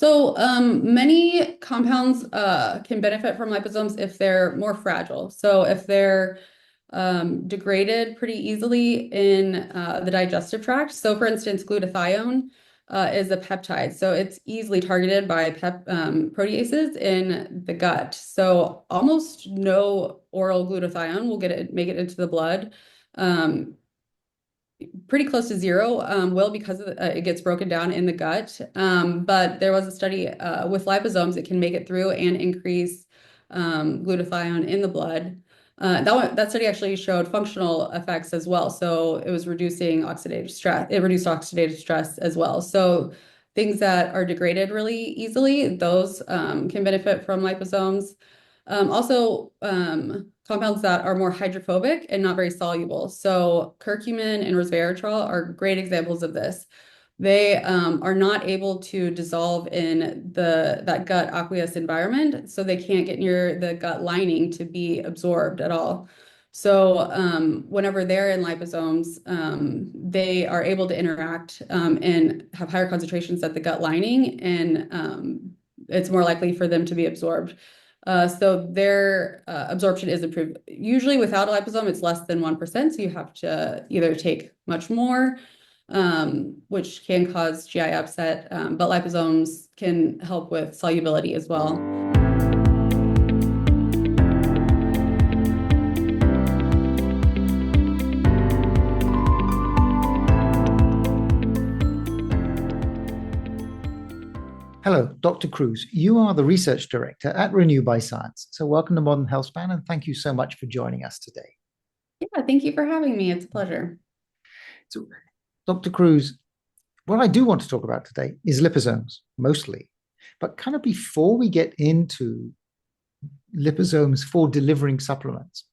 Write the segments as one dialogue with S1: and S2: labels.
S1: So many compounds can benefit from liposomes if they're more fragile. So if they're degraded pretty easily in the digestive tract. So for instance, glutathione is a peptide. So it's easily targeted by proteases in the gut. So almost no oral glutathione will make it into the blood. Um, Pretty close to zero will because it gets broken down in the gut. But there was a study with liposomes, it can make it through and increase glutathione in the blood. That study actually showed functional effects as well. So it was reducing oxidative stress. It reduced oxidative stress as well. So things that are degraded really easily, those can benefit from liposomes. Also, compounds that are more hydrophobic and not very soluble. So curcumin and resveratrol are great examples of this. They are not able to dissolve in that gut aqueous environment, so they can't get near the gut lining to be absorbed at all. So whenever they're in liposomes, they are able to interact and have higher concentrations at the gut lining, and it's more likely for them to be absorbed. So their absorption is improved. Usually without a liposome, it's less than 1%. So you have to either take much more, which can cause GI upset, but liposomes can help with solubility as well.
S2: Hello, Dr. Cruz. You are the research director at Renue By Science. So welcome to Modern Healthspan, and thank you so much for joining us today.
S1: Yeah, thank you for having me. It's a pleasure.
S2: So, Dr. Cruz, what I do want to talk about today is liposomes, mostly. But kind of before we get into liposomes for delivering supplements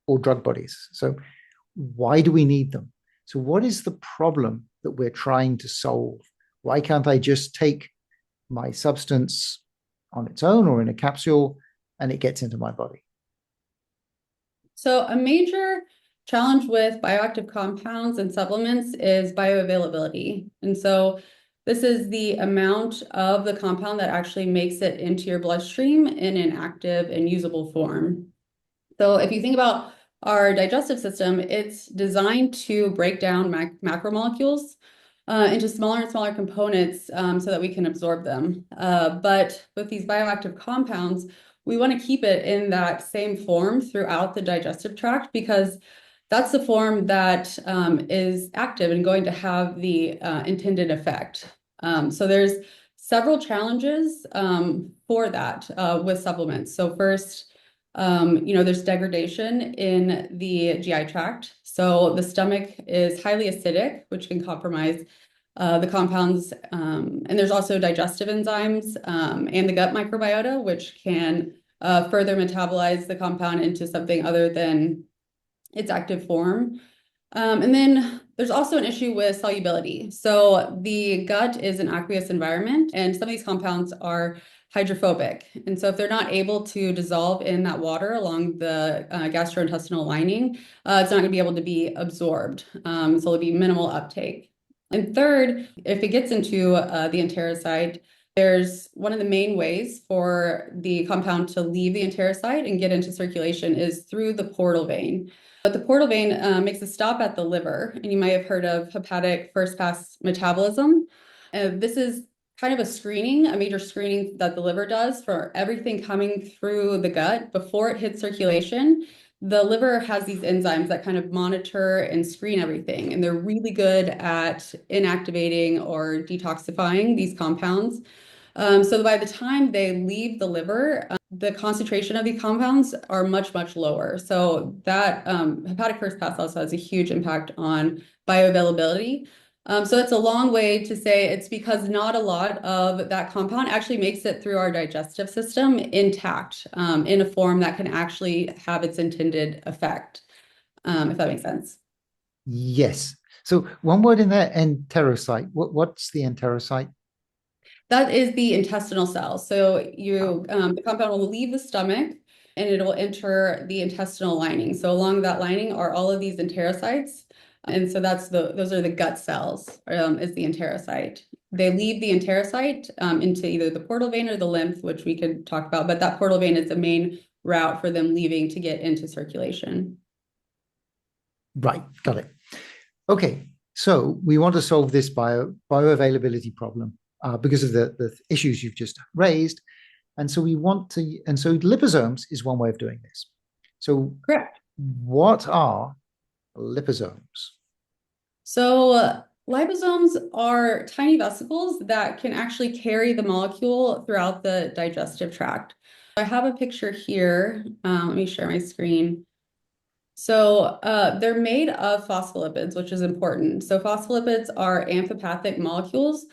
S2: or drug bodies, so why do we need them? So, what is the problem that we're trying to solve? Why can't I just take my substance on its own or in a capsule and it gets into my body?
S1: So a major challenge with bioactive compounds and supplements is bioavailability. And so this is the amount of the compound that actually makes it into your bloodstream in an active and usable form. So if you think about our digestive system, it's designed to break down macromolecules into smaller and smaller components so that we can absorb them. But with these bioactive compounds, we want to keep it in that same form throughout the digestive tract because that's the form that is active and going to have the intended effect. So there's several challenges for that with supplements. So first, there's degradation in the GI tract. So the stomach is highly acidic, which can compromise the compounds. And there's also digestive enzymes and the gut microbiota, which can further metabolize the compound into something other than its active form. And then there's also an issue with solubility. So the gut is an aqueous environment, and some of these compounds are hydrophobic. And so if they're not able to dissolve in that water along the gastrointestinal lining, it's not going to be able to be absorbed. So it'll be minimal uptake. And third, if it gets into the enterocyte, there's one of the main ways for the compound to leave the enterocyte and get into circulation is through the portal vein. But the portal vein makes a stop at the liver, and you might have heard of hepatic first pass metabolism. This is kind of a major screening that the liver does for everything coming through the gut before it hits circulation. The liver has these enzymes that kind of monitor and screen everything, and they're really good at inactivating or detoxifying these compounds. So by the time they leave the liver, the concentration of these compounds are much, much lower. So that hepatic first pass also has a huge impact on bioavailability. So it's a long way to say it's because not a lot of that compound actually makes it through our digestive system intact in a form that can actually have its intended effect, if that makes sense.
S2: Yes. So one word in there, enterocyte. What's the enterocyte?
S1: That is the intestinal cell. So the compound will leave the stomach and it will enter the intestinal lining. So along that lining are all of these enterocytes. And so those are the gut cells, is the enterocyte. they leave the enterocyte into either the portal vein or the lymph, which we could talk about, but that portal vein is the main route for them leaving to get into circulation.
S2: Right, got it. Okay, so we want to solve this bioavailability problem because of the issues you've just raised. And so liposomes is one way of doing this. So
S1: Correct.
S2: what are liposomes?
S1: So liposomes are tiny vesicles that can actually carry the molecule throughout the digestive tract. I have a picture here. Let me share my screen. So they're made of phospholipids, which is important. So phospholipids are amphipathic molecules,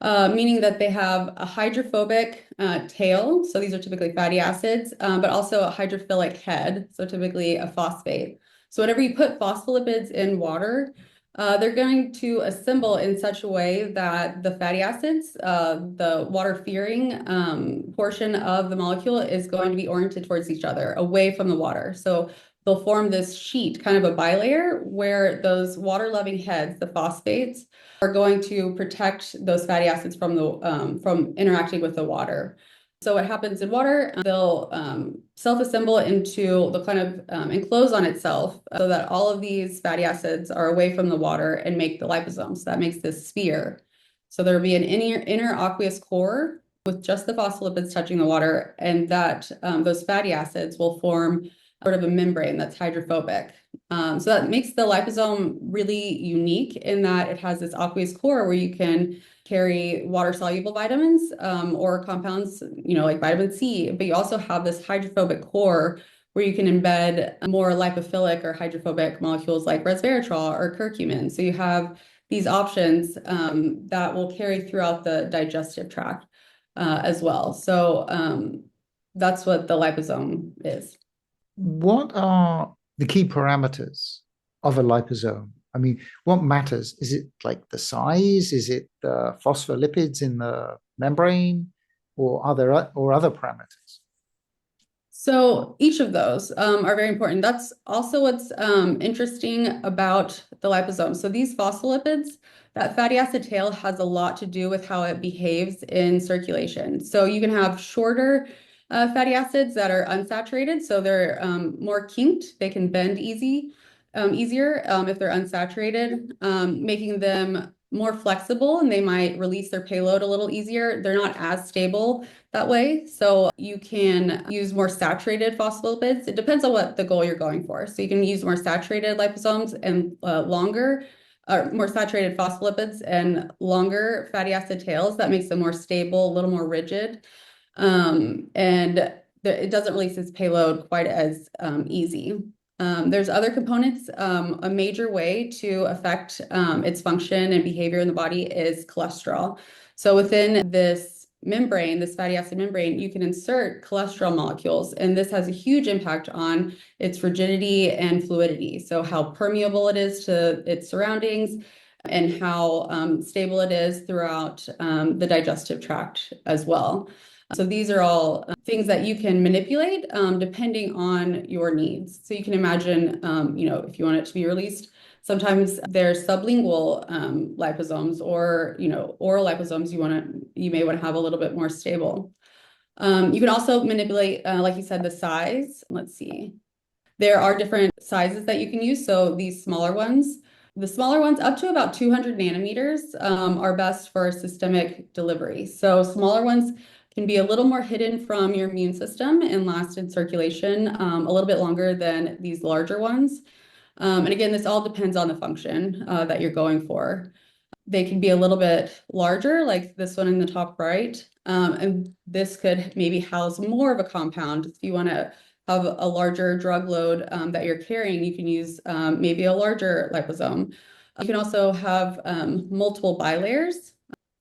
S1: meaning that they have a hydrophobic tail. So these are typically fatty acids, but also a hydrophilic head. So typically a phosphate. So whenever you put phospholipids in water, they're going to assemble in such a way that the fatty acids, the water-fearing portion of the molecule is going to be oriented towards each other, away from the water. So they'll form this sheet, kind of a bilayer, where those water-loving heads, the phosphates, are going to protect those fatty acids from interacting with the water. So what happens in water, they'll self-assemble into, they'll kind of enclose on itself so that all of these fatty acids are away from the water and make the liposomes. So that makes this sphere. So there'll be an inner aqueous core with just the phospholipids touching the water, and that those fatty acids will form sort of a membrane that's hydrophobic. So that makes the liposome really unique in that it has this aqueous core where you can carry water-soluble vitamins or compounds, like vitamin C, but you also have this hydrophobic core where you can embed more lipophilic or hydrophobic molecules like resveratrol or curcumin. So you have these options that will carry throughout the digestive tract as well. So that's what the liposome is.
S2: What are the key parameters of a liposome? I mean, what matters? Is it like the size? Is it the phospholipids in the membrane, or other parameters?
S1: So each of those are very important. That's also what's interesting about the liposome. So these phospholipids, that fatty acid tail has a lot to do with how it behaves in circulation. So you can have shorter fatty acids that are unsaturated, so they're more kinked. They can bend easier if they're unsaturated, making them more flexible, and they might release their payload a little easier. They're not as stable that way. So you can use more saturated phospholipids. It depends on what the goal you're going for. So you can use more saturated liposomes and more saturated phospholipids and longer fatty acid tails. That makes them more stable, a little more rigid. And it doesn't release its payload quite as easy. There's other components. A major way to affect its function and behavior in the body is cholesterol. So within this membrane, this fatty acid membrane, you can insert cholesterol molecules, and this has a huge impact on its rigidity and fluidity. So how permeable it is to its surroundings and how stable it is throughout the digestive tract as well. So these are all things that you can manipulate depending on your needs. So you can imagine, if you want it to be released, sometimes there's sublingual liposomes, or oral liposomes you may want to have a little bit more stable. You can also manipulate, like you said, the size. Let's see. There are different sizes that you can use. So these smaller ones, the smaller ones up to about 200 nanometers are best for systemic delivery. So smaller ones can be a little more hidden from your immune system and last in circulation a little bit longer than these larger ones. And again, this all depends on the function that you're going for. They can be a little bit larger, like this one in the top right. And this could maybe house more of a compound. If you want to have a larger drug load that you're carrying, you can use maybe a larger liposome. You can also have multiple bilayers.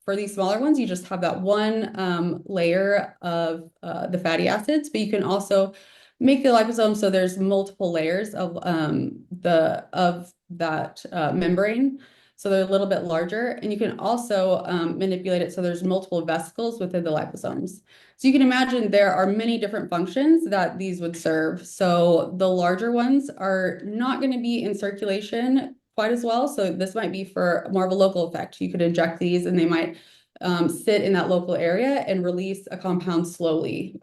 S1: For these smaller ones, you just have that one layer of the fatty acids, but you can also make the liposome so there's multiple layers of that membrane. So they're a little bit larger, and you can also manipulate it so there's multiple vesicles within the liposomes. So you can imagine there are many different functions that these would serve. So the larger ones are not going to be in circulation quite as well. So this might be for more of a local effect. You could inject these and they might sit in that local area and release a compound slowly,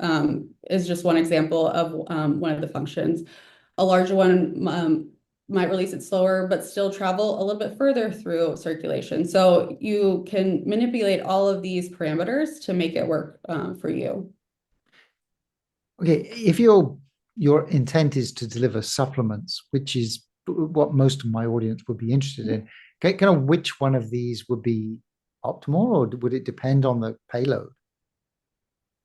S1: is just one example of one of the functions. A larger one might release it slower, but still travel a little bit further through circulation. So you can manipulate all of these parameters to make it work for you.
S2: Okay, if your intent is to deliver supplements, which is what most of my audience would be interested in, kind of which one of these would be optimal, or would it depend on the payload?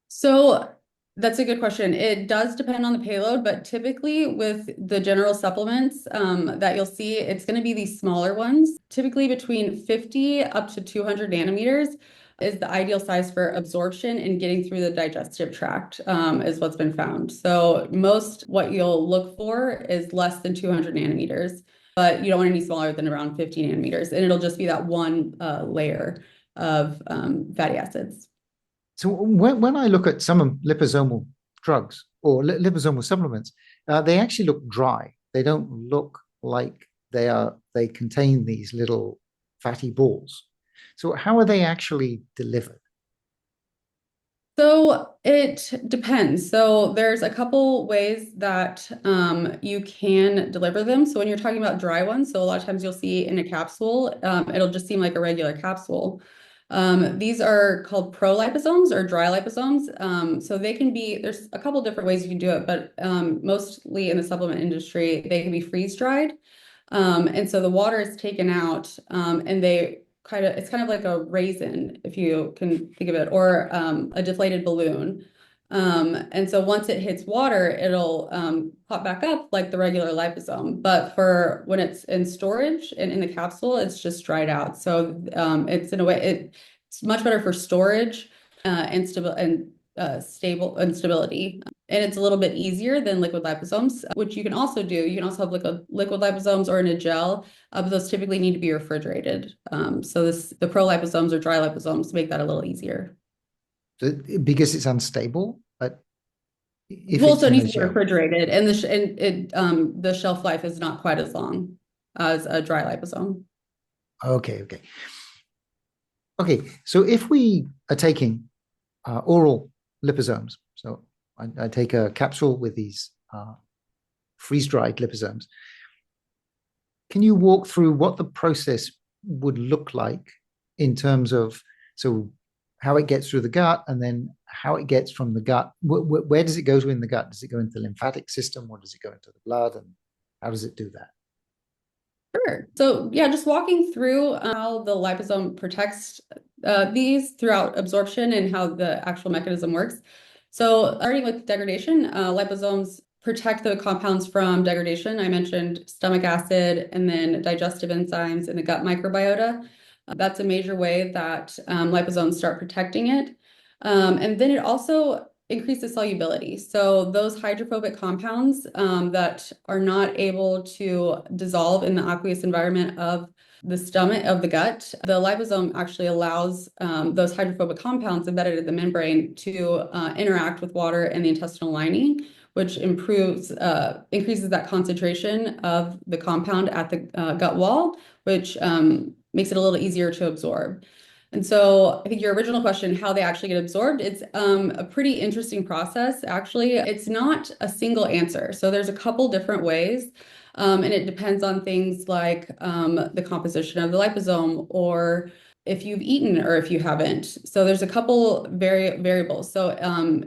S1: So that's a good question. It does depend on the payload, but typically with the general supplements that you'll see, it's going to be these smaller ones, typically between 50 up to 200 nanometers is the ideal size for absorption and getting through the digestive tract, is what's been found. So most what you'll look for is less than 200 nanometers, but you don't want any smaller than around 50 nanometers. And it'll just be that one layer of fatty acids.
S2: So when I look at some liposomal drugs or liposomal supplements, they actually look dry. They don't look like they contain these little fatty balls. So how are they actually delivered?
S1: So it depends. So there's a couple ways that you can deliver them. So when you're talking about dry ones, so a lot of times you'll see in a capsule, it'll just seem like a regular capsule. These are called proliposomes or dry liposomes. So they can be, there's a couple different ways you can do it, but mostly in the supplement industry, they can be freeze dried. And so the water is taken out and it's kind of like a raisin, if you can think of it, or a deflated balloon. And so once it hits water, it'll pop back up like the regular liposome. But for when it's in storage and in the capsule, it's just dried out. So it's in a way, it's much better for storage and stable and stability. And it's a little bit easier than liquid liposomes, which you can also do. You can also have liquid liposomes or in a gel, but those typically need to be refrigerated. So the proliposomes or dry liposomes make that a little easier.
S2: So because it's unstable, but if
S1: Well,
S2: it's
S1: so it
S2: in
S1: needs
S2: a
S1: to be
S2: gel.
S1: refrigerated, and the shelf life is not quite as long as a dry liposome.
S2: Okay, okay. Okay, so if we are taking oral liposomes, so I take a capsule with these freeze-dried liposomes, can you walk through what the process would look like in terms of so how it gets through the gut and then how it gets from the gut? Where does it go to in the gut? Does it go into the lymphatic system or does it go into the blood? And how does it do that?
S1: Sure. So yeah, just walking through how the liposome protects these throughout absorption and how the actual mechanism works. So starting with degradation, liposomes protect the compounds from degradation. I mentioned stomach acid and then digestive enzymes in the gut microbiota. That's a major way that liposomes start protecting it. And then it also increases solubility. So those hydrophobic compounds that are not able to dissolve in the aqueous environment of the stomach of the gut, the liposome actually allows those hydrophobic compounds embedded in the membrane to interact with water and the intestinal lining, which increases that concentration of the compound at the gut wall, which makes it a little easier to absorb. And so I think your original question, how they actually get absorbed, it's a pretty interesting process. Actually, it's not a single answer. So there's a couple different ways, and it depends on things like the composition of the liposome or if you've eaten or if you haven't. So there's a couple variables. So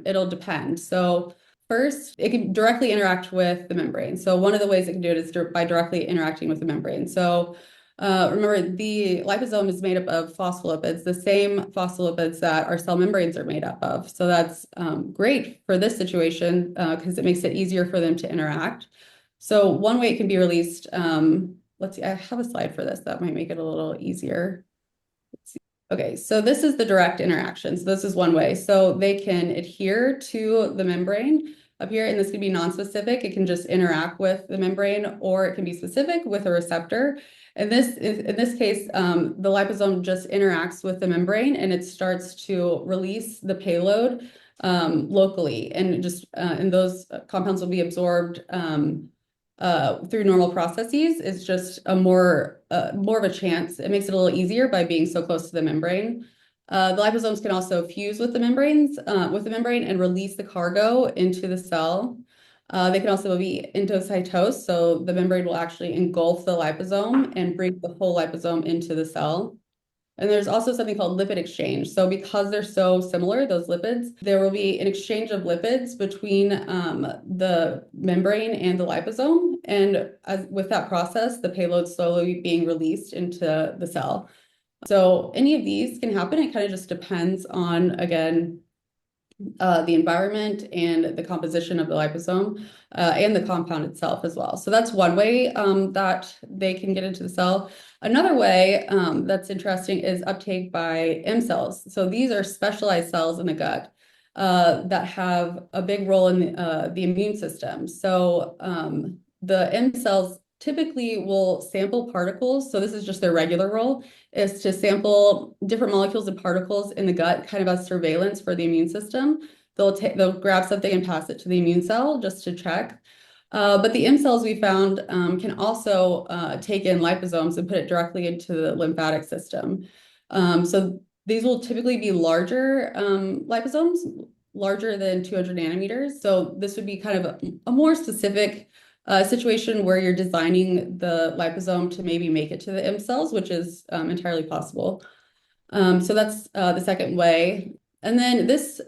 S1: it'll depend. So first, it can directly interact with the membrane. So one of the ways it can do it is by directly interacting with the membrane. So remember, the liposome is made up of phospholipids, the same phospholipids that our cell membranes are made up of. So that's great for this situation because it makes it easier for them to interact. So one way it can be released, let's see, I have a slide for this that might make it a little easier. Okay, so this is the direct interaction. So this is one way. So they can adhere to the membrane up here, and this can be non-specific. It can just interact with the membrane, or it can be specific with a receptor. And in this case, the liposome just interacts with the membrane, and it starts to release the payload locally, and those compounds will be absorbed through normal processes. It's just a more of a chance. It makes it a little easier by being so close to the membrane. The liposomes can also fuse with the membrane and release the cargo into the cell. They can also be endocytosed, so the membrane will actually engulf the liposome and bring the whole liposome into the cell. And there's also something called lipid exchange. So because they're so similar, those lipids, there will be an exchange of lipids between the membrane and the liposome. And with that process, the payload slowly being released into the cell. So any of these can happen. It kind of just depends on, again, the environment and the composition of the liposome and the compound itself as well. So that's one way that they can get into the cell. Another way that's interesting is uptake by M cells. So these are specialized cells in the gut that have a big role in the immune system. So the M cells typically will sample particles. So this is just their regular role, is to sample different molecules and particles in the gut, kind of as surveillance for the immune system. They'll grab something and pass it to the immune cell just to check. But the M cells we found can also take in liposomes and put it directly into the lymphatic system. So these will typically be larger liposomes, larger than 200 nanometers. So this would be kind of a more specific situation where you're designing the liposome to maybe make it to the M cells, which is entirely possible. So that's the second way. And then this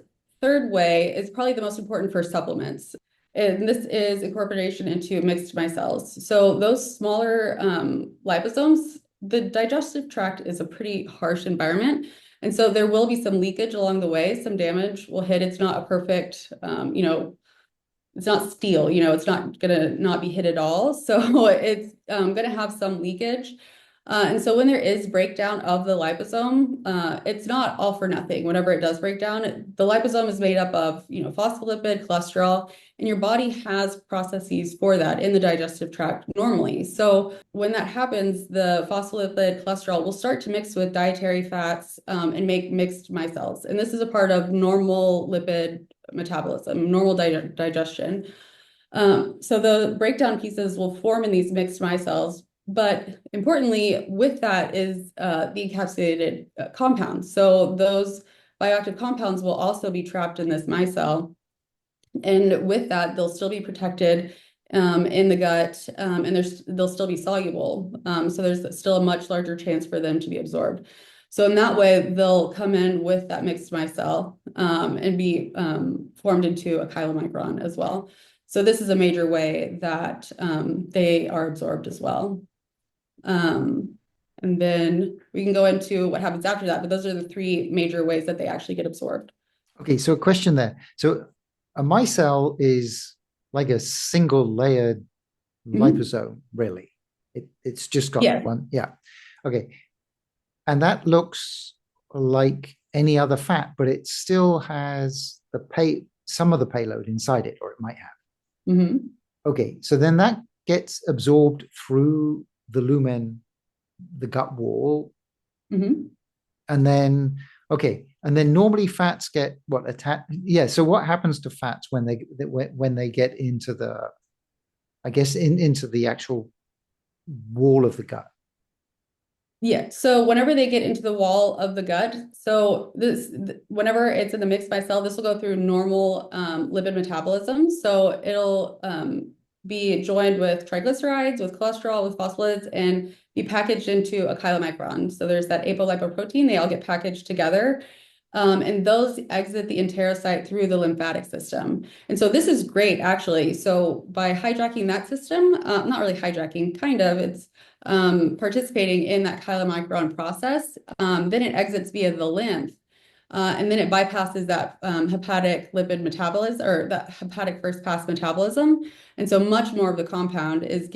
S1: third way is probably the most important for supplements. And this is incorporation into mixed micelles. So those smaller liposomes, the digestive tract is a pretty harsh environment. And so there will be some leakage along the way, some damage will hit. It's not a perfect, it's not steel, it's not gonna not be hit at all. So it's gonna have some leakage. And so when there is breakdown of the liposome, it's not all for nothing. Whenever it does break down, the liposome is made up of, phospholipid, cholesterol, and your body has processes for that in the digestive tract normally. So when that happens, the phospholipid, cholesterol will start to mix with dietary fats and make mixed micelles. And this is a part of normal lipid metabolism, normal digestion. So the breakdown pieces will form in these mixed micelles. But importantly, with that is the encapsulated compounds. So those bioactive compounds will also be trapped in this micelle. And with that, they'll still be protected in the gut, and they'll still be soluble. So there's still a much larger chance for them to be absorbed. So in that way, they'll come in with that mixed micelle and be formed into a chylomicron as well. So this is a major way that they are absorbed as well. And then we can go into what happens after that, but those are the three major ways that they actually get absorbed.
S2: Okay, so a question there. So a micelle is like a single layered liposome, really. It's just got one. Yeah. Okay. And that looks like any other fat, but it still has some of the payload inside it, or it might have. Okay, so then that gets absorbed through the lumen, the gut wall. And then, and then normally fats get attached. Yeah, so what happens to fats when they get into the, I guess, into the actual wall of the gut?
S1: Yeah, so whenever they get into the wall of the gut, so whenever it's in the mixed micelle, this will go through normal lipid metabolism. So it'll be joined with triglycerides, with cholesterol, with phospholipids, and be packaged into a chylomicron. So there's that apolipoprotein, they all get packaged together. And those exit the enterocyte through the lymphatic system. And so this is great, actually. So by hijacking that system, not really hijacking, kind of, it's participating in that chylomicron process, then it exits via the lymph. And then it bypasses that hepatic lipid metabolism, or that hepatic first pass metabolism. And so much more of the compound is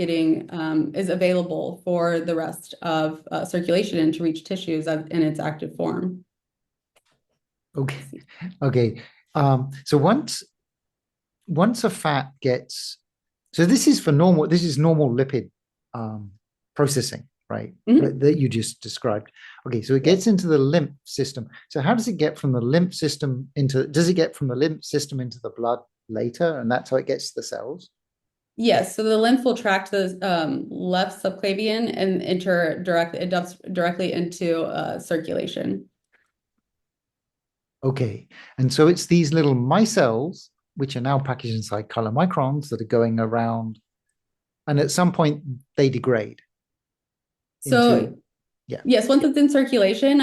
S1: available for the rest of circulation and to reach tissues in its active form.
S2: Okay. So once a fat gets, so this is normal lipid processing, right? That you just described. Okay, so it gets into the lymph system. So how does it get from the lymph system does it get from the lymph system into the blood later, and that's how it gets to the cells?
S1: Yes, so the lymph will tract the left subclavian and it dumps directly into circulation.
S2: Okay. And so it's these little micelles, which are now packaged inside chylomicrons that are going around. And at some point, they degrade into,
S1: So
S2: yeah.
S1: yes, once it's in circulation,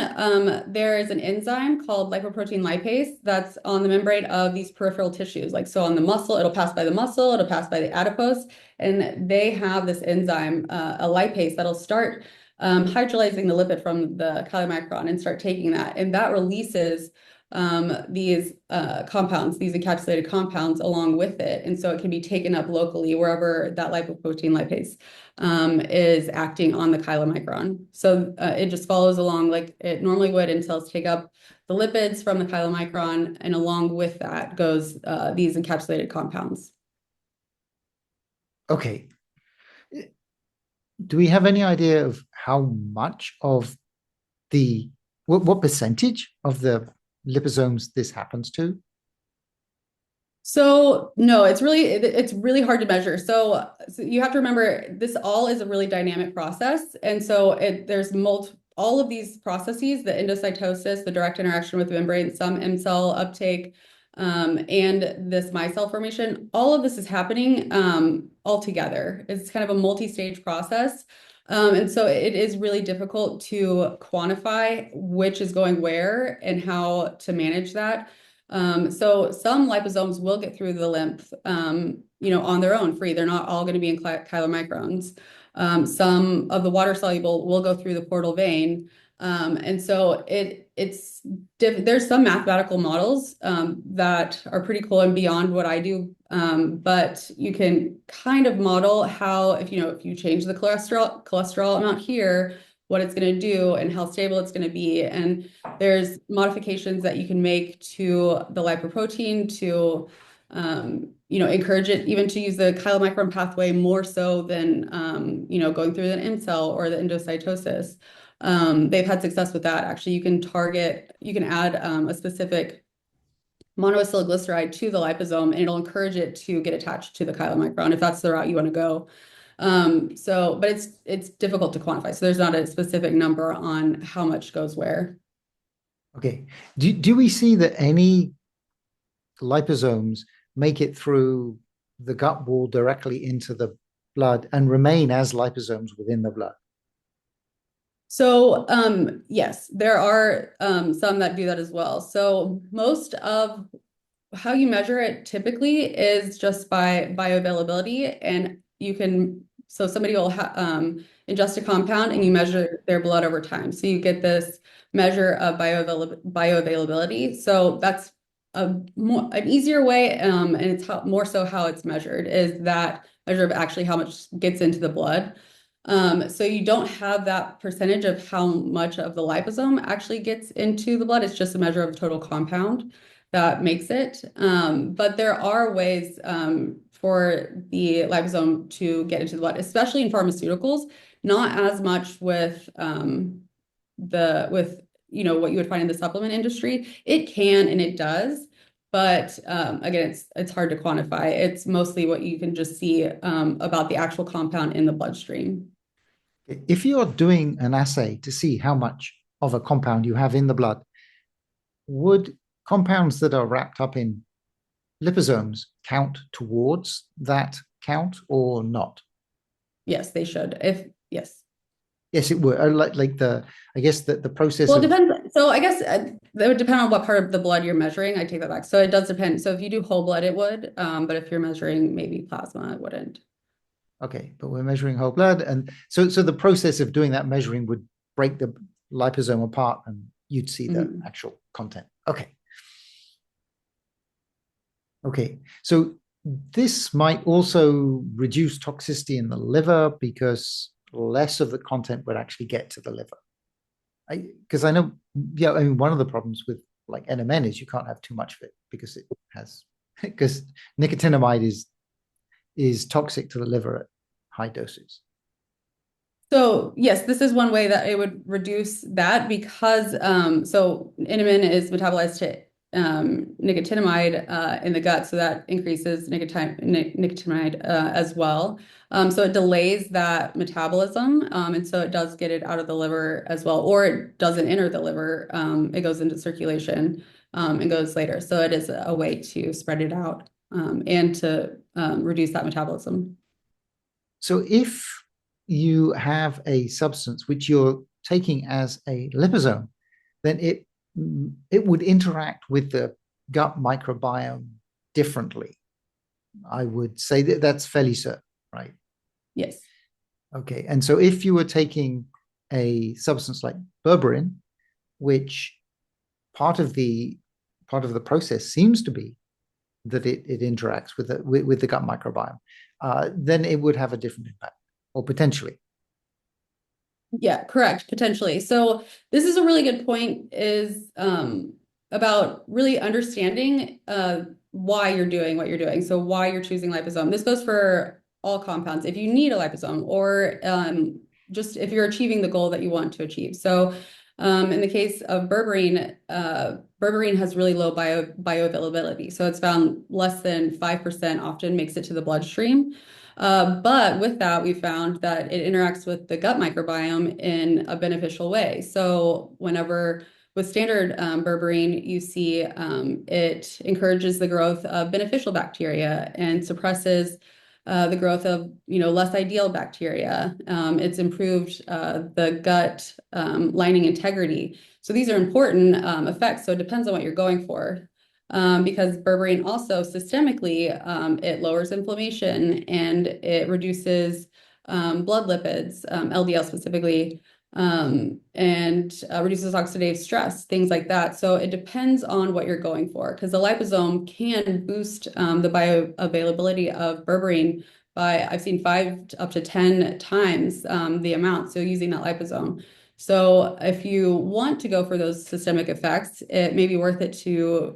S1: there is an enzyme called lipoprotein lipase that's on the membrane of these peripheral tissues. Like so on the muscle, it'll pass by the muscle, it'll pass by the adipose, and they have this enzyme, a lipase, that'll start hydrolyzing the lipid from the chylomicron and start taking that. And that releases these compounds, these encapsulated compounds along with it. And so it can be taken up locally wherever that lipoprotein lipase is acting on the chylomicron. So it just follows along like it normally would, and cells take up the lipids from the chylomicron, and along with that goes these encapsulated compounds.
S2: Okay. Do we have any idea of how much of what percentage of the liposomes this happens to?
S1: So no, it's really hard to measure. So you have to remember this all is a really dynamic process, and so there's multiple all of these processes, the endocytosis, the direct interaction with the membrane, some M cell uptake, and this micelle formation. All of this is happening all together. It's kind of a multi-stage process. And so it is really difficult to quantify which is going where and how to manage that. So some liposomes will get through the lymph, on their own free. They're not all going to be in chylomicrons. Some of the water soluble will go through the portal vein. And so there's some mathematical models that are pretty cool and beyond what I do. But you can kind of model how, if you change the cholesterol amount here, what it's going to do and how stable it's going to be. And there's modifications that you can make to the lipoprotein to encourage it even to use the chylomicron pathway more so than going through the M cell or the endocytosis. They've had success with that. Actually, you can add a specific monoacylglyceride to the liposome, and it'll encourage it to get attached to the chylomicron if that's the route you want to go. But it's difficult to quantify. So there's not a specific number on how much goes where.
S2: Okay. Do we see that any liposomes make it through the gut wall directly into the blood and remain as liposomes within the blood?
S1: So, yes, there are some that do that as well. So most of how you measure it typically is just by bioavailability, and so somebody will ingest a compound and you measure their blood over time. So you get this measure of bioavailability. So that's an easier way, and it's more so how it's measured is that measure of actually how much gets into the blood. So you don't have that percentage of how much of the liposome actually gets into the blood. It's just a measure of total compound that makes it. But there are ways for the liposome to get into the blood, especially in pharmaceuticals, not as much with what you would find in the supplement industry. It can and it does. But again, it's hard to quantify. It's mostly what you can just see about the actual compound in the bloodstream.
S2: If you're doing an assay to see how much of a compound you have in the blood, would compounds that are wrapped up in liposomes count towards that count or not?
S1: Yes, they should. Yes.
S2: Yes, it would. I guess that the process
S1: Well, it
S2: of
S1: depends. So I guess that would depend on what part of the blood you're measuring. I take that back. So it does depend. So if you do whole blood, it would. But if you're measuring maybe plasma, it wouldn't.
S2: okay, but we're measuring whole blood, and so the process of doing that measuring would break the liposome apart, and you'd see the actual content. Okay. Okay, so this might also reduce toxicity in the liver because less of the content would actually get to the liver. Because I know, yeah, I mean, one of the problems with like NMN is you can't have too much of it because it has, because nicotinamide is toxic to the liver at high doses.
S1: So yes, this is one way that it would reduce that because so inulin is metabolized to nicotinamide in the gut, so that increases nicotinamide as well. So it delays that metabolism, and so it does get it out of the liver as well, or it doesn't enter the liver. It goes into circulation. and goes later. So it is a way to spread it out and to reduce that metabolism.
S2: So if you have a substance which you're taking as a liposome, then it would interact with the gut microbiome differently. I would say that that's fairly certain, right?
S1: Yes.
S2: Okay. And so if you were taking a substance like berberine, which part of the process seems to be that it interacts with the gut microbiome, then it would have a different impact, or potentially.
S1: Yeah, correct, potentially. So this is a really good point, is about really understanding why you're doing what you're doing. So why you're choosing liposome. This goes for all compounds. If you need a liposome, or just if you're achieving the goal that you want to achieve. So in the case of berberine, berberine has really low bioavailability. So it's found less than 5% often makes it to the bloodstream. But with that, we found that it interacts with the gut microbiome in a beneficial way. So whenever with standard berberine, you see it encourages the growth of beneficial bacteria and suppresses the growth of less ideal bacteria. It's improved the gut lining integrity. So these are important effects. So it depends on what you're going for. Because berberine also systemically, it lowers inflammation and it reduces blood lipids, LDL specifically, and reduces oxidative stress, things like that. So it depends on what you're going for, because the liposome can boost the bioavailability of berberine by, I've seen 5 up to 10 times the amount. So using that liposome. So if you want to go for those systemic effects, it may be worth it to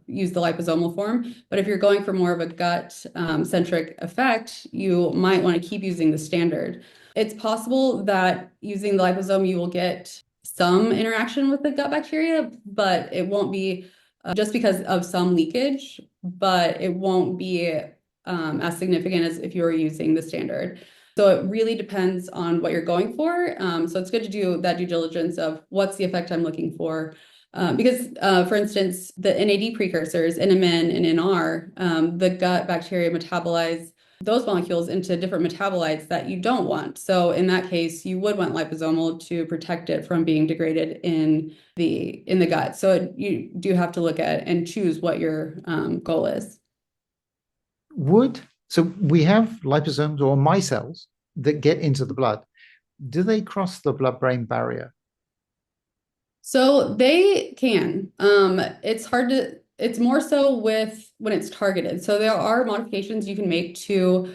S1: use the liposomal form. But if you're going for more of a gut centric effect, you might want to keep using the standard. It's possible that using the liposome, you will get some interaction with the gut bacteria, but it won't be just because of some leakage, but it won't be as significant as if you were using the standard. So it really depends on what you're going for. So it's good to do that due diligence of what's the effect I'm looking for. Because, for instance, the NAD precursors, NMN and NR, the gut bacteria metabolize those molecules into different metabolites that you don't want. So in that case, you would want liposomal to protect it from being degraded in the gut. So you do have to look at and choose what your goal is.
S2: So we have liposomes or micelles that get into the blood. Do they cross the blood-brain barrier?
S1: So they can. It's more so with when it's targeted. So there are modifications you can make to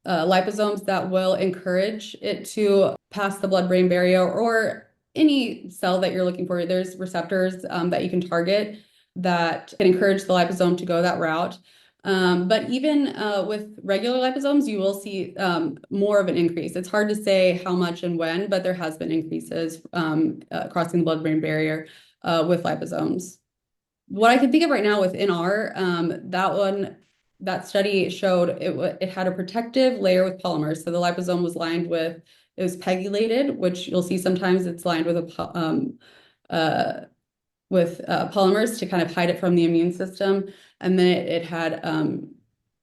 S1: liposomes that will encourage it to pass the blood-brain barrier, or any cell that you're looking for. There's receptors that you can target that can encourage the liposome to go that route. But even with regular liposomes, you will see more of an increase. It's hard to say how much and when, but there has been increases crossing the blood-brain barrier with liposomes. What I can think of right now with NR, that study showed it had a protective layer with polymers. So the liposome was lined with, it was pegylated, which you'll see sometimes it's lined with polymers to kind of hide it from the immune system. And then it had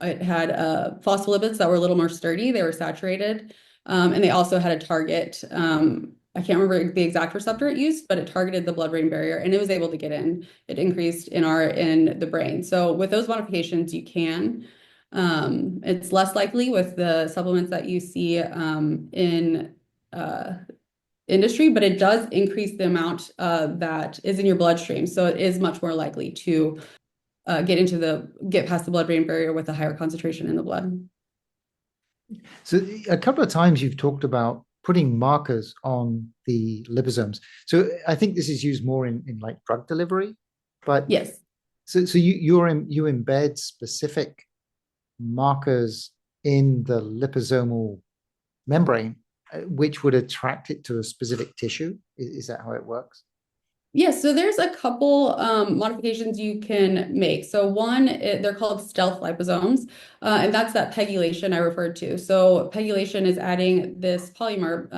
S1: phospholipids that were a little more sturdy. They were saturated, and they also had a target. I can't remember the exact receptor it used, but it targeted the blood-brain barrier and it was able to get in. It increased NR in the brain. So with those modifications, you can. It's less likely with the supplements that you see in industry, but it does increase the amount that is in your bloodstream. So it is much more likely to get past the blood-brain barrier with a higher concentration in the blood.
S2: So a couple of times you've talked about putting markers on the liposomes. So I think this is used more in like drug delivery, but
S1: Yes.
S2: so you embed specific markers in the liposomal membrane, which would attract it to a specific tissue. Is that how it works?
S1: Yes, so there's a couple modifications you can make. So one, they're called stealth liposomes, and that's that pegylation I referred to. So pegylation is adding this polymer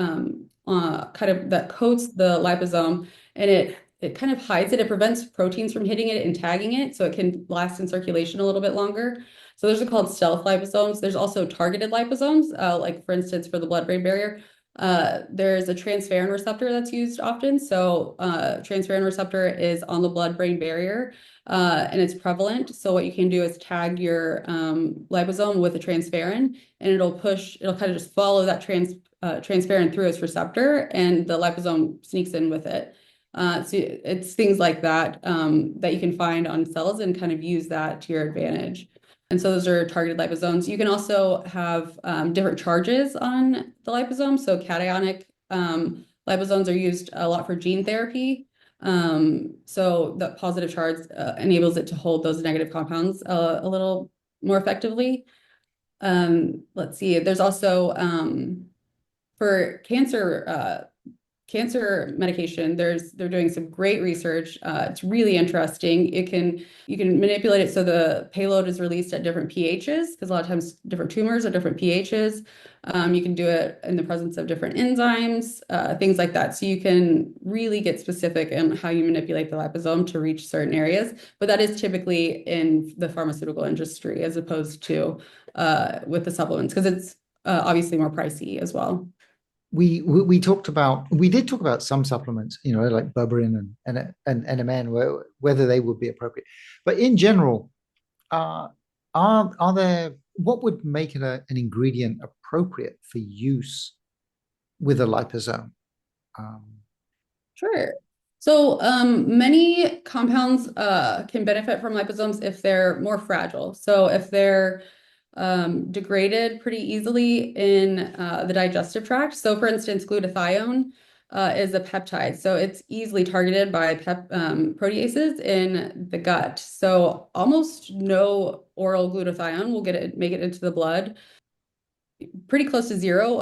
S1: kind of that coats the liposome, and it kind of hides it. It prevents proteins from hitting it and tagging it, so it can last in circulation a little bit longer. So those are called stealth liposomes. There's also targeted liposomes, like for instance, for the blood-brain barrier. There's a transferrin receptor that's used often. So transferrin receptor is on the blood-brain barrier, and it's prevalent. So what you can do is tag your liposome with a transferrin, and it'll kind of just follow that transferrin through its receptor, and the liposome sneaks in with it. So it's things like that that you can find on cells and kind of use that to your advantage. And so those are targeted liposomes. You can also have different charges on the liposome. So cationic liposomes are used a lot for gene therapy. So the positive charge enables it to hold those negative compounds a little more effectively. Let's see, there's also for cancer medication, they're doing some great research. It's really interesting. You can manipulate it so the payload is released at different pHs, because a lot of times different tumors are different pHs. You can do it in the presence of different enzymes, things like that. So you can really get specific in how you manipulate the liposome to reach certain areas. But that is typically in the pharmaceutical industry as opposed to with the supplements, because it's obviously more pricey as well.
S2: We did talk about some supplements, like berberine and NMN, whether they would be appropriate. But in general, are there what would make it an ingredient appropriate for use with a liposome?
S1: Sure. So many compounds can benefit from liposomes if they're more fragile. So if they're degraded pretty easily in the digestive tract. So for instance, glutathione is a peptide. So it's easily targeted by proteases in the gut. So almost no oral glutathione will make it into the blood. Pretty close to zero,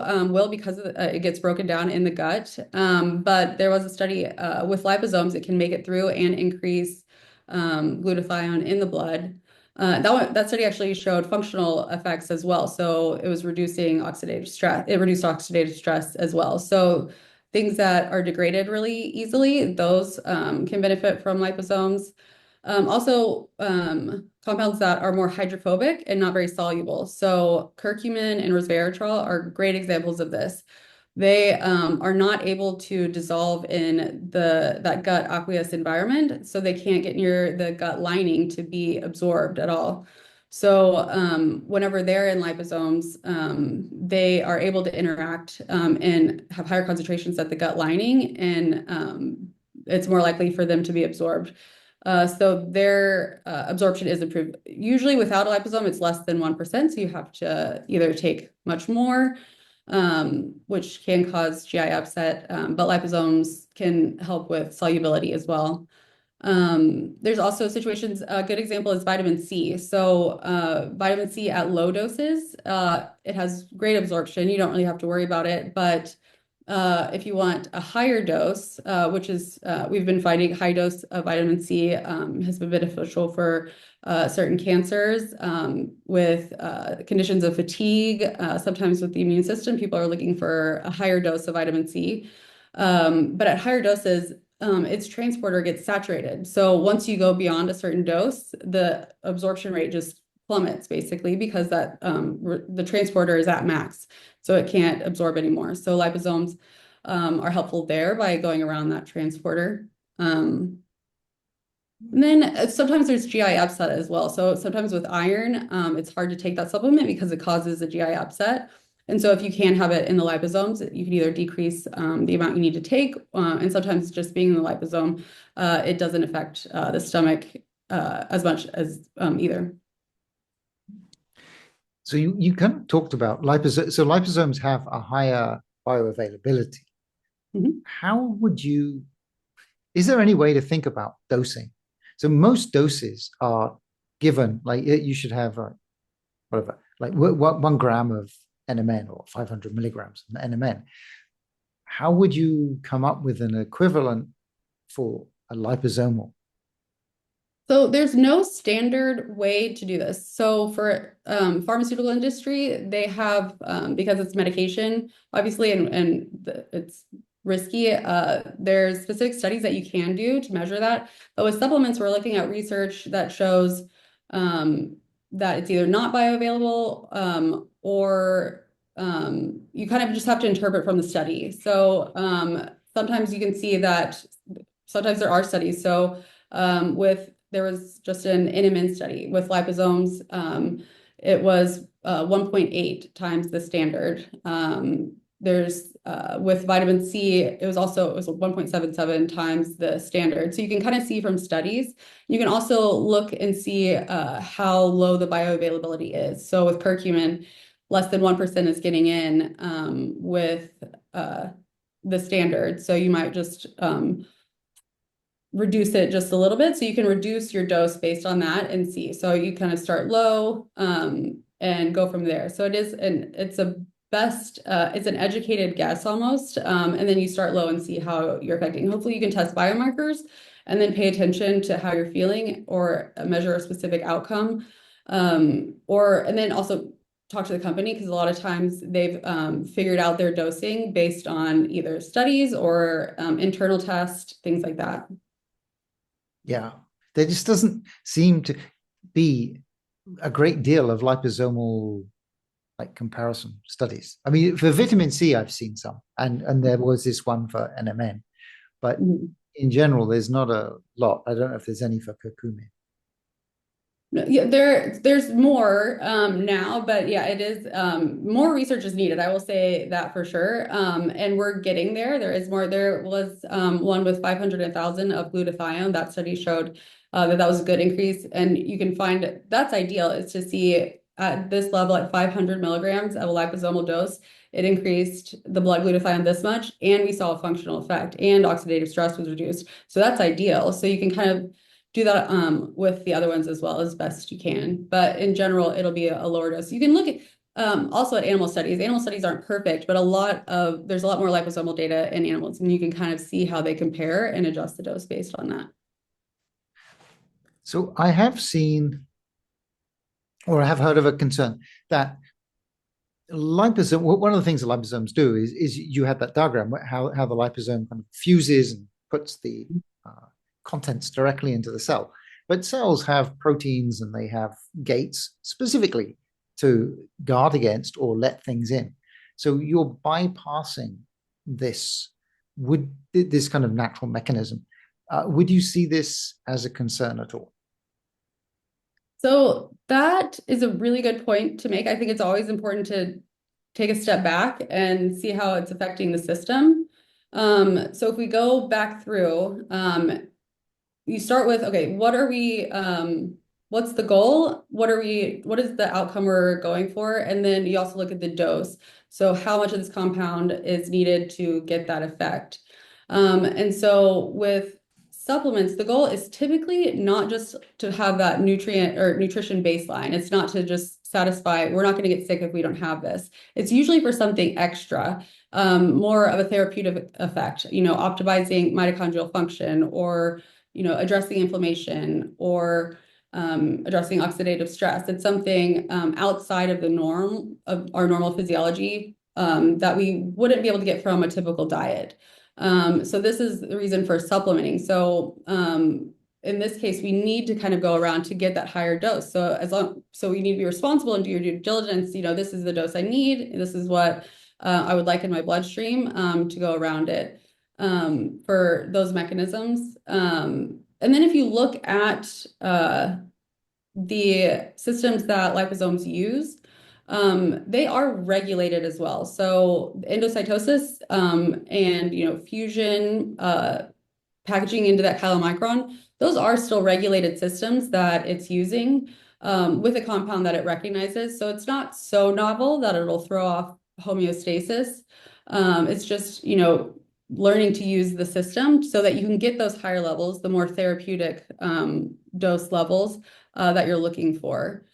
S1: because it gets broken down in the gut. But there was a study with liposomes, it can make it through and increase glutathione in the blood. That study actually showed functional effects as well. So it was reducing oxidative stress. It reduced oxidative stress as well. So things that are degraded really easily, those can benefit from liposomes. Also, compounds that are more hydrophobic and not very soluble. So curcumin and resveratrol are great examples of this. They are not able to dissolve in that gut aqueous environment, so they can't get near the gut lining to be absorbed at all. So whenever they're in liposomes, they are able to interact and have higher concentrations at the gut lining, and it's more likely for them to be absorbed. So their absorption is improved. Usually without a liposome, it's less than 1%. So you have to either take much more, which can cause GI upset, but liposomes can help with solubility as well. There's also situations, a good example is vitamin C. So vitamin C at low doses, it has great absorption. You don't really have to worry about it, but if you want a higher dose, which is we've been finding high dose of vitamin C has been beneficial for certain cancers with conditions of fatigue. Sometimes with the immune system, people are looking for a higher dose of vitamin C. But at higher doses, its transporter gets saturated. So once you go beyond a certain dose, the absorption rate just plummets basically because the transporter is at max, so it can't absorb anymore. So liposomes are helpful there by going around that transporter. And then sometimes there's GI upset as well. So sometimes with iron, it's hard to take that supplement because it causes a GI upset. And so if you can have it in the liposomes, you can either decrease the amount you need to take, and sometimes just being in the liposome, it doesn't affect the stomach as much as either.
S2: So you kind of talked about liposomes. So liposomes have a higher bioavailability.
S1: Mm-hmm.
S2: Is there any way to think about dosing? So most doses are given, like you should have whatever, like 1 gram of NMN or 500 milligrams of NMN. How would you come up with an equivalent for a liposomal?
S1: So there's no standard way to do this. So for pharmaceutical industry, they have because it's medication, obviously, and it's risky. There's specific studies that you can do to measure that. But with supplements, we're looking at research that shows that it's either not bioavailable or you kind of just have to interpret from the study. So sometimes you can see that sometimes there are studies. So there was just an NMN study with liposomes. It was 1.8 times the standard. There's with vitamin C, it was 1.77 times the standard. So you can kind of see from studies. You can also look and see how low the bioavailability is. So with curcumin, less than 1% is getting in with the standard. So you might just reduce it just a little bit. So you can reduce your dose based on that and see. So you kind of start low and go from there. So it's an educated guess almost. And then you start low and see how you're affecting. Hopefully you can test biomarkers and then pay attention to how you're feeling or measure a specific outcome. And then also talk to the company because a lot of times they've figured out their dosing based on either studies or internal tests, things like that.
S2: Yeah, there just doesn't seem to be a great deal of liposomal like comparison studies. I mean, for vitamin C, I've seen some, and there was this one for NMN, but in general, there's not a lot. I don't know if there's any for curcumin.
S1: Yeah, there's more now, but yeah, it is more research is needed. I will say that for sure. And we're getting there. There is more. There was one with 500 and 1,000 of glutathione. That study showed that was a good increase, and you can find that's ideal is to see at this level at 500 milligrams of a liposomal dose, it increased the blood glutathione this much, and we saw a functional effect, and oxidative stress was reduced. So that's ideal. So you can kind of do that with the other ones as well as best you can. But in general, it'll be a lower dose. You can look at also at animal studies. Animal studies aren't perfect, but there's a lot more liposomal data in animals, and you can kind of see how they compare and adjust the dose based on that.
S2: So I have seen, or I have heard of a concern that liposome. One of the things that liposomes do is you have that diagram how the liposome kind of fuses and puts the contents directly into the cell. But cells have proteins and they have gates specifically to guard against or let things in. So you're bypassing this kind of natural mechanism. Would you see this as a concern at all?
S1: So that is a really good point to make. I think it's always important to take a step back and see how it's affecting the system. So if we go back through, you start with, okay, what's the goal? What is the outcome we're going for? And then you also look at the dose. So how much of this compound is needed to get that effect? And so with supplements, the goal is typically not just to have that nutrient or nutrition baseline. It's not to just satisfy, we're not going to get sick if we don't have this. It's usually for something extra, more of a therapeutic effect, optimizing mitochondrial function or addressing inflammation or addressing oxidative stress. It's something outside of the norm of our normal physiology that we wouldn't be able to get from a typical diet. So this is the reason for supplementing. So in this case, we need to kind of go around to get that higher dose. So we need to be responsible and do your due diligence. This is the dose I need. This is what I would like in my bloodstream to go around it for those mechanisms. And then if you look at the systems that liposomes use, they are regulated as well. So endocytosis and fusion, packaging into that chylomicron, those are still regulated systems that it's using with a compound that it recognizes. So it's not so novel that it'll throw off homeostasis. It's just, learning to use the system so that you can get those higher levels, the more therapeutic dose levels that you're looking for.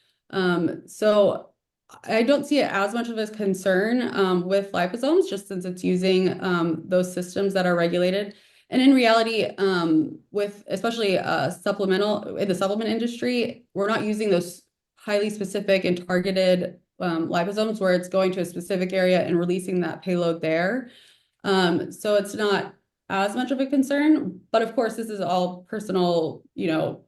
S1: So I don't see it as much of a concern with liposomes, just since it's using those systems that are regulated. And in reality, with especially supplemental in the supplement industry, we're not using those highly specific and targeted liposomes where it's going to a specific area and releasing that payload there. So it's not as much of a concern, but of course, this is all personal,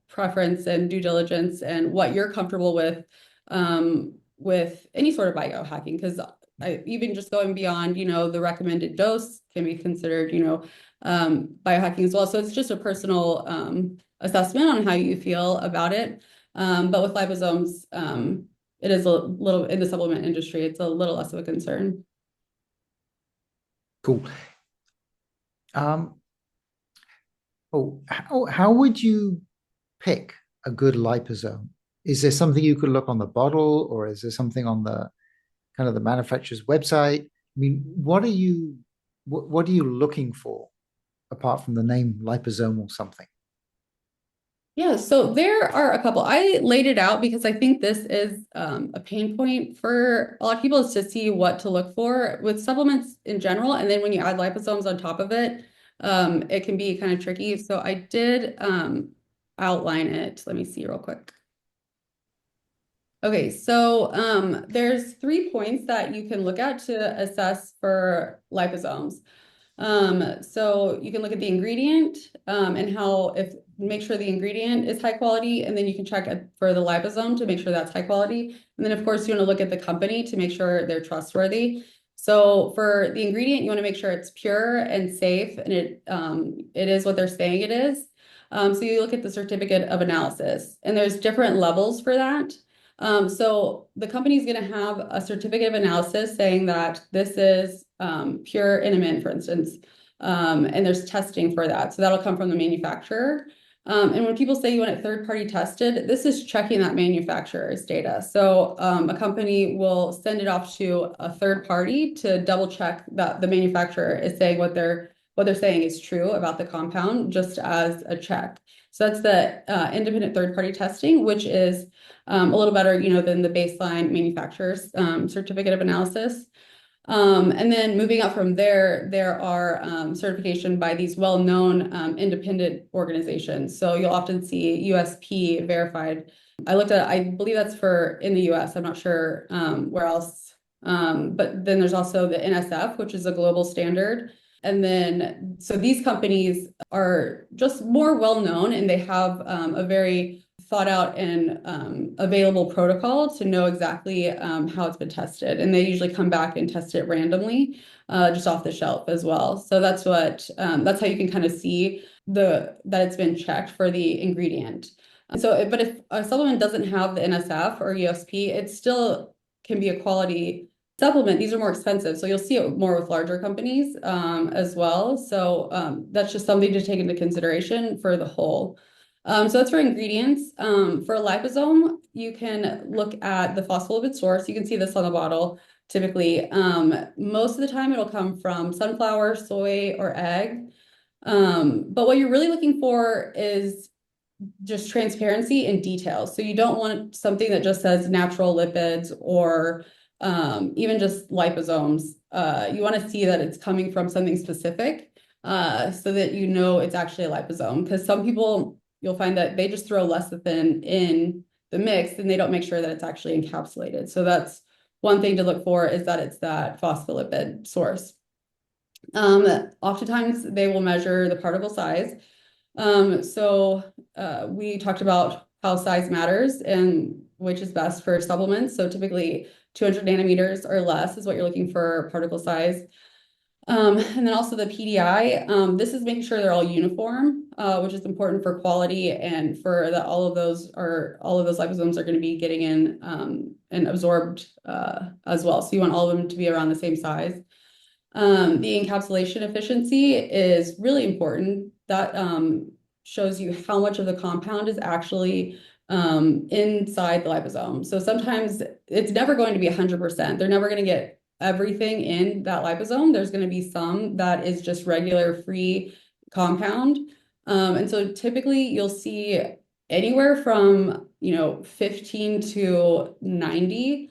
S1: preference and due diligence and what you're comfortable with any sort of biohacking, because even just going beyond, the recommended dose can be considered, biohacking as well. So it's just a personal assessment on how you feel about it. But with liposomes, it is a little in the supplement industry, it's a little less of a concern.
S2: Cool. Um, how would you pick a good liposome? Is there something you could look on the bottle, or is there something on the kind of the manufacturer's website? I mean, what are you looking for apart from the name liposome or something?
S1: Yeah, so there are a couple. I laid it out because I think this is a pain point for a lot of people, is to see what to look for with supplements in general. And then when you add liposomes on top of it, it can be kind of tricky. So I did outline it. Let me see real quick. Okay, so there's 3 points that you can look at to assess for liposomes. So you can look at the ingredient and make sure the ingredient is high quality, and then you can check for the liposome to make sure that's high quality. And then of course you want to look at the company to make sure they're trustworthy. So for the ingredient, you want to make sure it's pure and safe, and it is what they're saying it is. So you look at the certificate of analysis, and there's different levels for that. So the company is going to have a certificate of analysis saying that this is pure in, for instance, and there's testing for that. So that'll come from the manufacturer. And when people say you want it third-party tested, this is checking that manufacturer's data. So a company will send it off to a third party to double check that the manufacturer is saying what they're saying is true about the compound, just as a check. So that's the independent third-party testing, which is a little better, than the baseline manufacturer's certificate of analysis. And then moving up from there are certification by these well-known independent organizations. So you'll often see USP verified. I believe that's for in the US. I'm not sure where else. But then there's also the NSF, which is a global standard. And then, so these companies are just more well-known, and they have a very thought out and available protocol to know exactly how it's been tested. And they usually come back and test it randomly, just off the shelf as well. So that's how you can kind of see that it's been checked for the ingredient. So, but if a supplement doesn't have the NSF or USP, it still can be a quality supplement. These are more expensive, so you'll see it more with larger companies as well. So that's just something to take into consideration for the whole. So that's for ingredients. For a liposome, you can look at the phospholipid source. You can see this on the bottle typically. Most of the time it'll come from sunflower, soy, or egg. But what you're really looking for is just transparency and details. So you don't want something that just says natural lipids or even just liposomes. You want to see that it's coming from something specific so that it's actually a liposome. Because some people, you'll find that they just throw lecithin in the mix and they don't make sure that it's actually encapsulated. So that's one thing to look for, is that it's that phospholipid source. Oftentimes they will measure the particle size. We talked about how size matters and which is best for supplements. So typically 200 nanometers or less is what you're looking for particle size. And then also the PDI, this is making sure they're all uniform, which is important for quality and for that all of those liposomes are going to be getting in and absorbed as well. So you want all of them to be around the same size. The encapsulation efficiency is really important. That shows you how much of the compound is actually inside the liposome. So sometimes it's never going to be 100%. They're never going to get everything in that liposome. There's going to be some that is just regular free compound. And so typically you'll see anywhere from 15 to 90,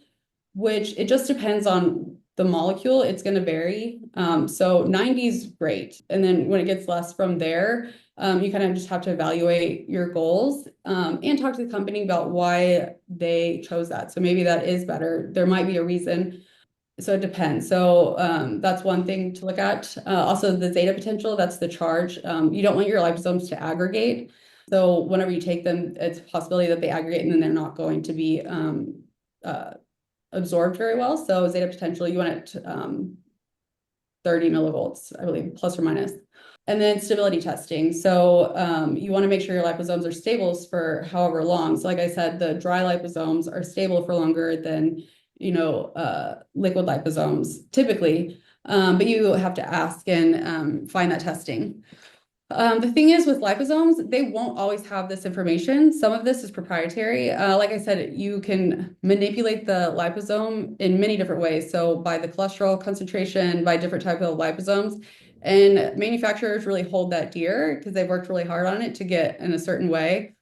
S1: which it just depends on the molecule. It's going to vary. So 90 is great. And then when it gets less from there, you kind of just have to evaluate your goals and talk to the company about why they chose that. So maybe that is better. There might be a reason. So it depends. So that's one thing to look at. Also, the zeta potential, that's the charge. You don't want your liposomes to aggregate. So whenever you take them, it's a possibility that they aggregate and then they're not going to be uh, absorbed very well. So zeta potential, you want it 30 millivolts, I believe, plus or minus. And then stability testing. So you want to make sure your liposomes are stable for however long. So like I said, the dry liposomes are stable for longer than, liquid liposomes typically. But you have to ask and find that testing. The thing is with liposomes, they won't always have this information. Some of this is proprietary. Like I said, you can manipulate the liposome in many different ways. So by the cholesterol concentration, by different type of liposomes. And manufacturers really hold that dear because they've worked really hard on it to get in a certain way.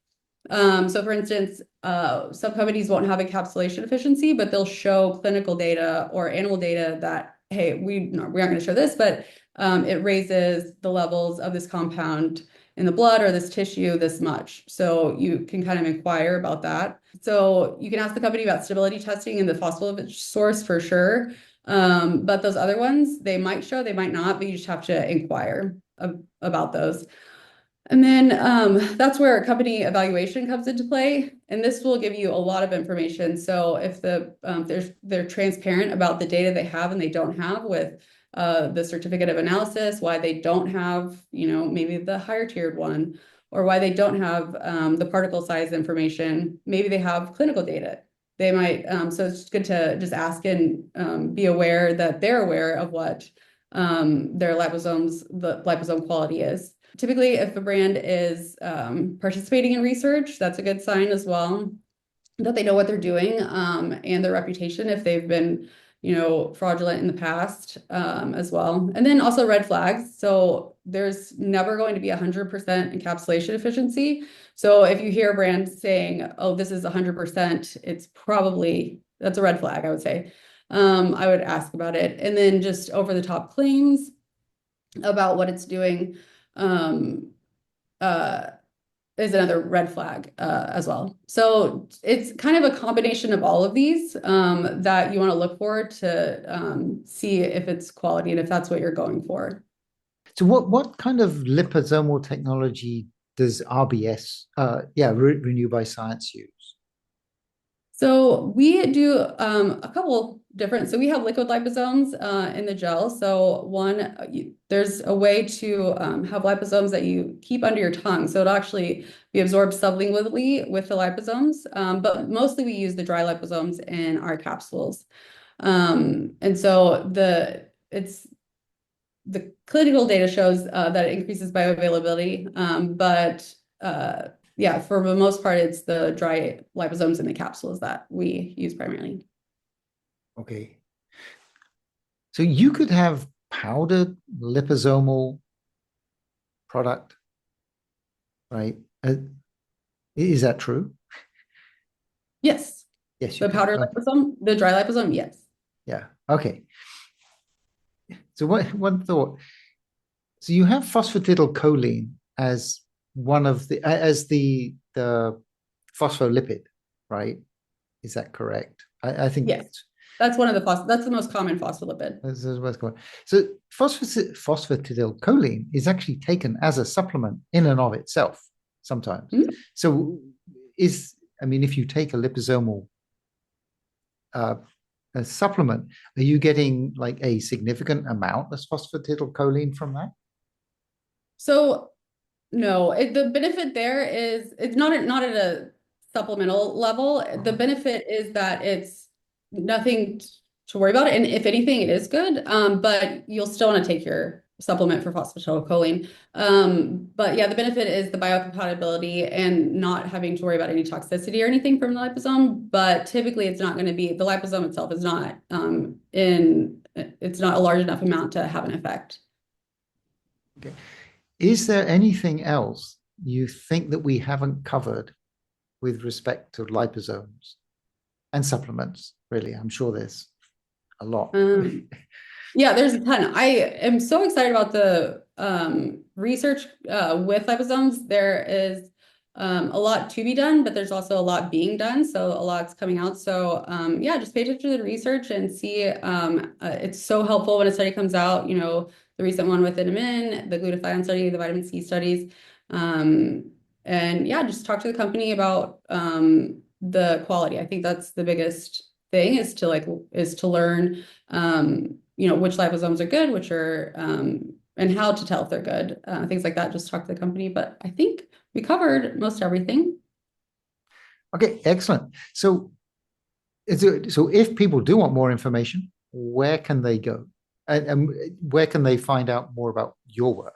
S1: So for instance, some companies won't have encapsulation efficiency, but they'll show clinical data or animal data that, hey, we aren't going to show this, but it raises the levels of this compound in the blood or this tissue this much. So you can kind of inquire about that. So you can ask the company about stability testing and the phospholipid source for sure. But those other ones, they might show, they might not, but you just have to inquire about those. And then that's where company evaluation comes into play. And this will give you a lot of information. So if they're transparent about the data they have and they don't have with the certificate of analysis, why they don't have, maybe the higher tiered one, or why they don't have the particle size information. Maybe they have clinical data. They might, so it's good to just ask and be aware that they're aware of what the liposome quality is. Typically, if a brand is participating in research, that's a good sign as well, that they know what they're doing and their reputation if they've been, fraudulent in the past as well. And then also red flags. So there's never going to be 100% encapsulation efficiency. So if you hear a brand saying, oh, this is 100%, that's a red flag, I would say. I would ask about it. And then just over the top claims about what it's doing um, uh, is another red flag as well. So it's kind of a combination of all of these that you want to look for to see if it's quality and if that's what you're going for.
S2: So what kind of liposomal technology does Renew by Science use?
S1: So we do a couple different. So we have liquid liposomes in the gel. So there's a way to have liposomes that you keep under your tongue. So it'll actually be absorbed sublingually with the liposomes. But mostly we use the dry liposomes in our capsules. And so the clinical data shows that it increases bioavailability, but yeah, for the most part, it's the dry liposomes in the capsules that we use primarily.
S2: Okay. So you could have powdered liposomal product, right? Is that true?
S1: Yes.
S2: Yes, you
S1: The
S2: can.
S1: powder liposome, the dry liposome, yes.
S2: Yeah. Okay. So one thought. So you have phosphatidylcholine as the phospholipid, right? Is that correct? I think
S1: Yes. That's that's the most common phospholipid.
S2: that's what's going on. So phosphatidylcholine is actually taken as a supplement in and of itself sometimes.
S1: Mhm.
S2: So if you take a liposomal a supplement, are you getting like a significant amount of phosphatidylcholine from that?
S1: So no, the benefit there is it's not at a supplemental level. The benefit is that it's nothing to worry about. And if anything, it is good. But you'll still want to take your supplement for phosphatidylcholine. But yeah, the benefit is the biocompatibility and not having to worry about any toxicity or anything from the liposome. But typically, it's not going to be the liposome itself is not it's not a large enough amount to have an effect.
S2: Okay. Is there anything else you think that we haven't covered with respect to liposomes and supplements? Really, I'm sure there's a lot.
S1: Yeah, there's a ton. I am so excited about the research with liposomes. There is a lot to be done, but there's also a lot being done. So a lot's coming out. So yeah, just pay attention to the research and see. It's so helpful when a study comes out, the recent one with vitamin, the glutathione study, the vitamin C studies. And yeah, just talk to the company about the quality. I think that's the biggest thing is to learn which liposomes are good, which are and how to tell if they're good. Things like that. Just talk to the company. But I think we covered most everything.
S2: Okay, excellent. So if people do want more information, where can they go? And where can they find out more about your work?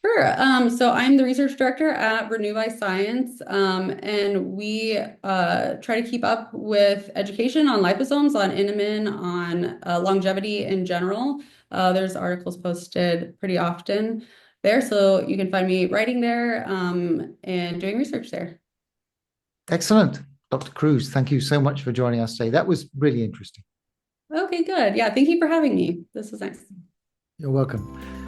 S1: Sure. So I'm the research director at Renue By Science, and we try to keep up with education on liposomes, on Inamin, on longevity in general. There's articles posted pretty often there, so you can find me writing there and doing research there.
S2: Excellent. Dr. Cruz, thank you so much for joining us today. That was really interesting.
S1: Okay, good. Yeah, thank you for having me. This was nice.
S2: You're welcome.